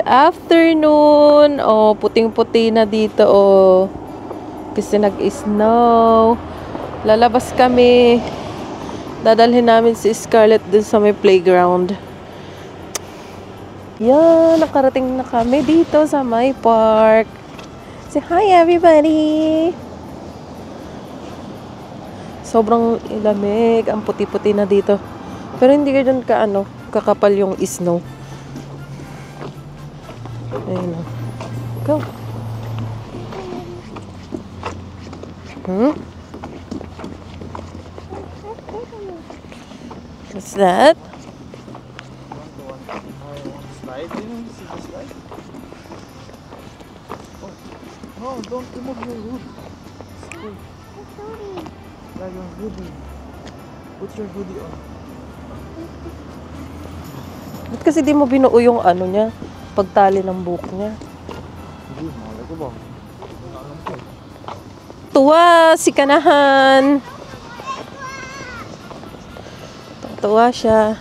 Afternoon. Oh, puting-puti na dito, oh. Kasi nag-snow. Lalabas kami. Dadalhin namin si Scarlett dun sa may playground. Yan, nakarating na kami dito sa my park. Say hi, everybody! Sobrang lamig. Ang puti-puti na dito. Pero hindi ganyan kakapal yung snow. Ayun, oh. Go. What's that? Slide? You know, see the slide? Oh. No, don't remove your hood. Stay. Like your hoodie. Put your hoodie on. Ba't kasi di mo binuo yung niya? Pagtali ng buhok niya. Hindi, malay ko ba? Tuwa si Kanahan. Tuwa siya.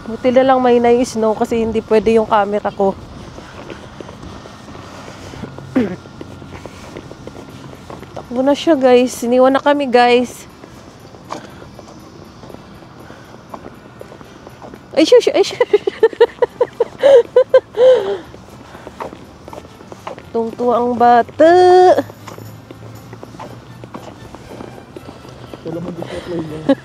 Buti na lang may na-snow kasi hindi pwede yung camera ko. Takbo na siya, guys. Iniwan na kami, guys. Ay, shush, ay, shush. Tungtuwa ang bata. Wala mo dito play lang.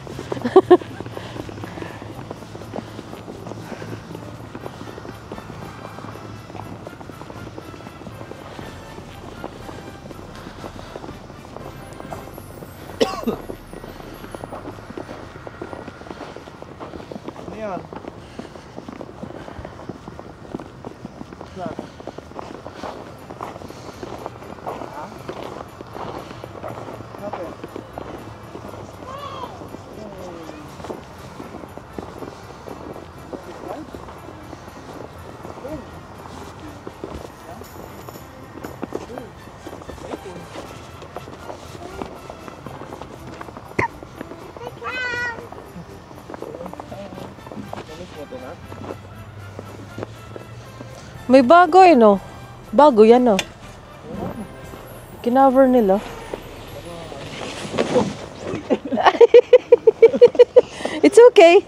Ano yan? Flat. Ha? Bakit? May bago no? Bago yan, no? Kinover nila. It's okay.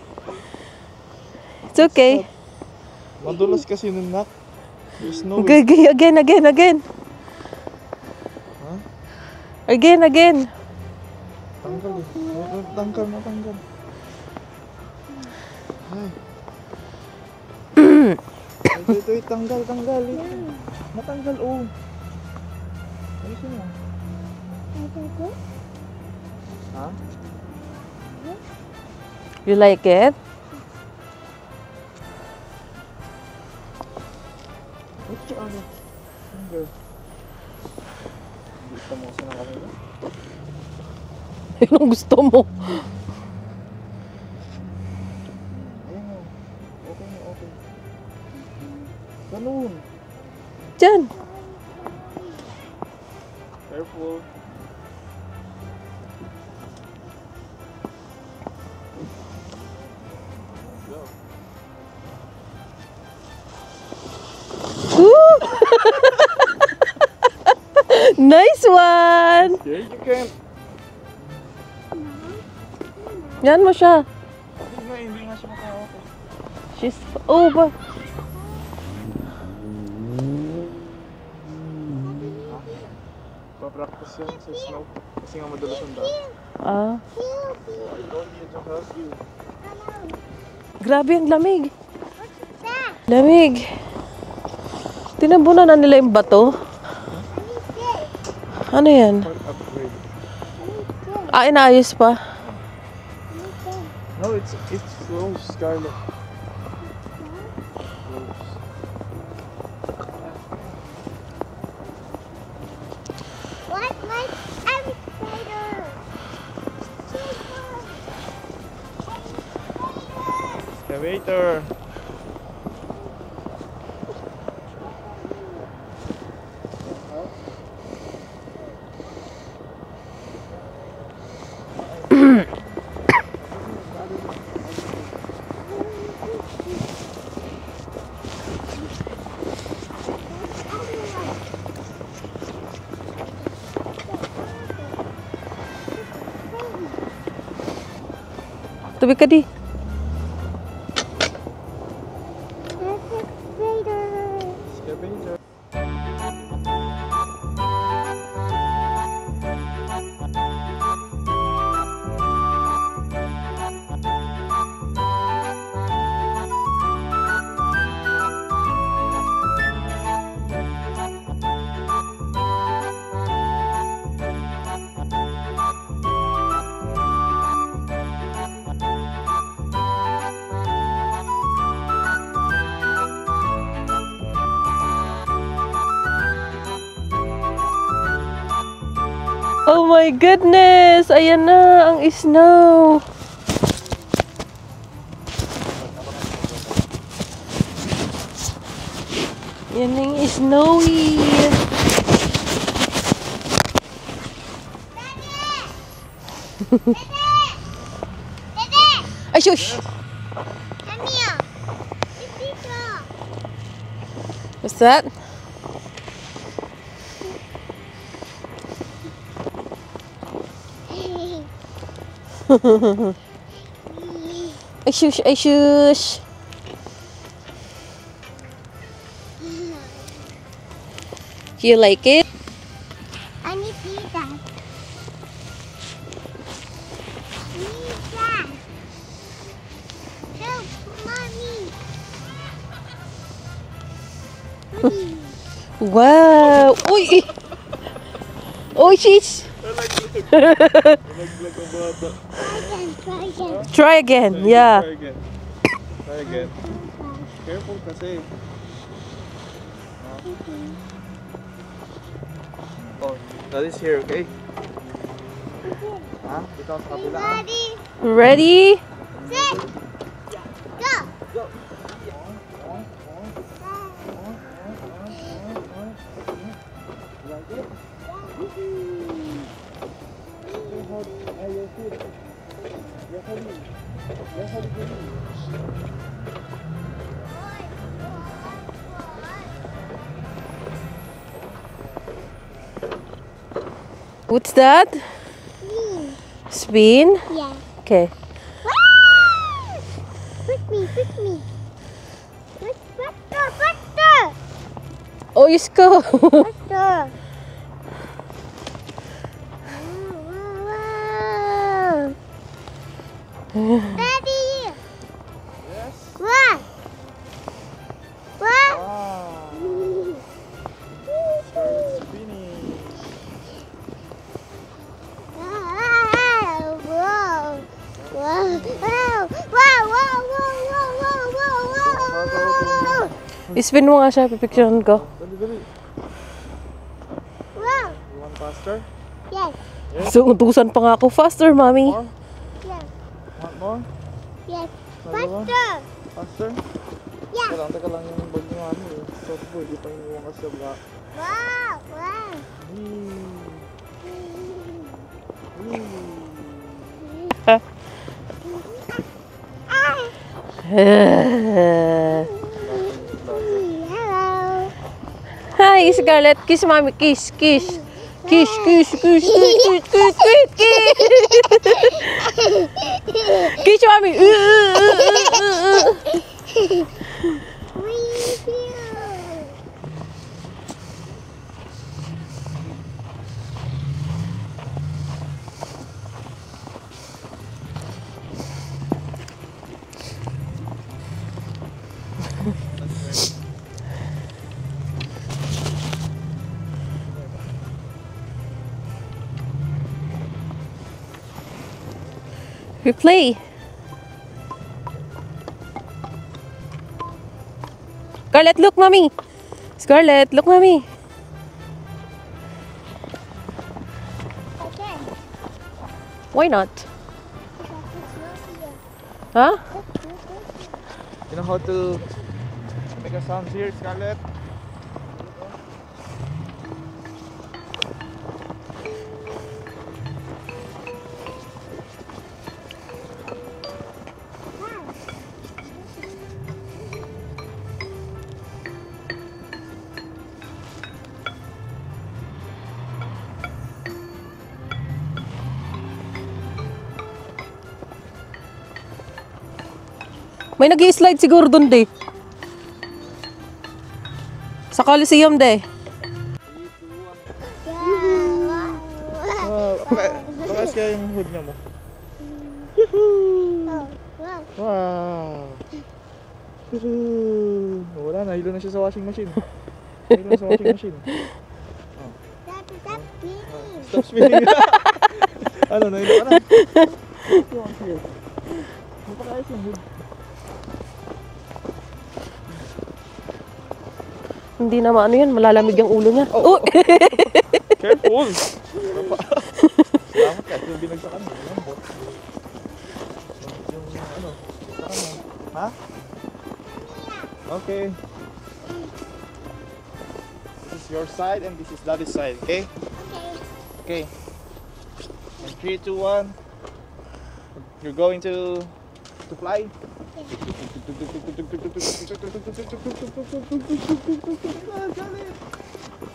It's okay. Madulas kasi nun, Nak. There's no Okay, again. Huh? Again. Tanggal eh. Matanggal. Ay. Ito, tanggal. Matanggal, oh. Ayusin mo. Ha? You like it? What's your other finger? Dito mo kasi na kanina. Yun ang gusto mo. Ayan mo. Okay. Ganun. Diyan. Careful. Go. Woo! Nice one! Okay, you can. Yan mo siya. Hindi nga siya maka-okay. She's... Oh, ba? Pa-practice yan sa snow. Kasi nga madalas ang daan. Ah. I don't need to help you. Grabe ang lamig. Lamig. Tinabunan na nila yung bato. Ano yan? Part upgrade. Inaayos pa. No, it's rose, Scarlet. Rose. What my elevator? Excavator. Tabi ka di. Excavator. Scavenger. Oh my goodness! Ayan na ang snow. Yan na yung snowy. Ay, shush! Come here. What's that? Ay, shush! Ay, shush! Do you like it? I need to eat that. Eat that. Help, mommy. Mommy. Wow! Uy! Uy, she's... Naglag ang bata. Try again. Try again. Yeah. Try again. Try again. Careful kasi. Oh, that is here, okay? Ha? Ikaw sa kabila. ha? Ready, Ready? set, go. Go! Like it? You hold your feet. You're holding. You're holding. What's that? Me. Spin? Yeah. Okay. Push me, push me. Faster, faster, Oh, you go. faster. Daddy. Yes. What? What? Wow. Started spinning. Wow. Wow. Wow. Wow. Wow. Wow. Spin mo nga siya. Pipicturean ko. Dali, dali. Wow. You want faster? Yes. So, utusan pa nga ako. Faster, mommy. More? Yes. Want more? Yes. Another one? Faster. Faster? Yeah. Teka lang yung bag ni mami eh. Soft boy, di pa yung iwan kasi sa bra. Wow. Wow. Hello. Hi, Scarlett. Kiss, mommy. Kiss, kiss. Kiss, kiss, kiss, kiss, kiss, kiss, kiss, kiss. Kiss, mommy. We play. Scarlett, look, mommy. Scarlett, look, mommy. Okay. Why not? Huh? You know how to make a sound here, Scarlett? May nag-i-slide siguro dun, de. Sa Coliseum, de. Pakas kaya yung hood niya mo. Wow! Wala, nahilo na siya sa washing machine. Nahilo na sa washing machine. Stop spinning. Ano, nahilo ka na? Mapakayos yung hood. Hindi na maano yan, malalamig yung ulo niya. Oh! Careful! Salamat ka, yung binagsakan mo. Yung ano, ha? Okay. This is your side and this is Daddy's side, okay? Okay. And 3, 2, 1. You're going to fly.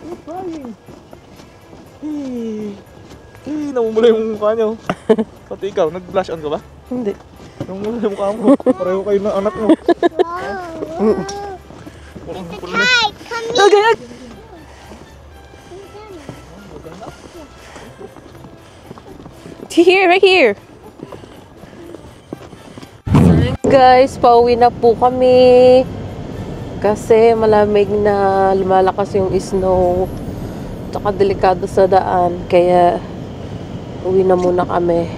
You're flying. Namumula yung mukha niyo. Pati ikaw, nag-blush on ka ba? Hindi. Namumula yung mukha mo. Pareho kayo ng anak mo. Kite, come here. Okay. Here, right here. Guys, pauwi na po kami. Kasi malamig na, lumalakas yung snow. Tsaka delikado sa daan. Kaya uwi na muna kami.